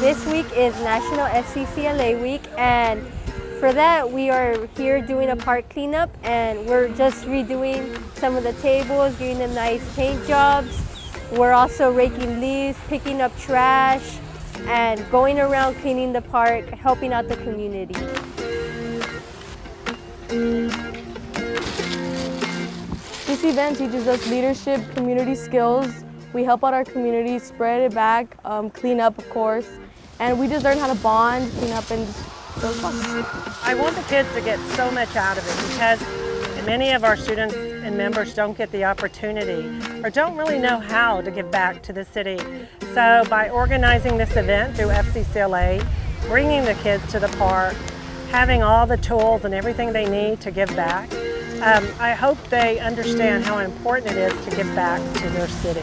This week is National FCCLA week, and for that we are here doing a park cleanup, and we're just redoing some of the tables, giving them nice paint jobs. We're also raking leaves, picking up trash, and going around cleaning the park, helping out the community. This event teaches us leadership, community skills. We help out our community, spread it back, clean up, of course, and we just learn how to bond, clean up, and just so fun. I want the kids to get so much out of it because many of our students and members don't get the opportunity or don't really know how to give back to the city. So by organizing this event through FCCLA, bringing the kids to the park, having all the tools and everything they need to give back, I hope they understand how important it is to give back to their city.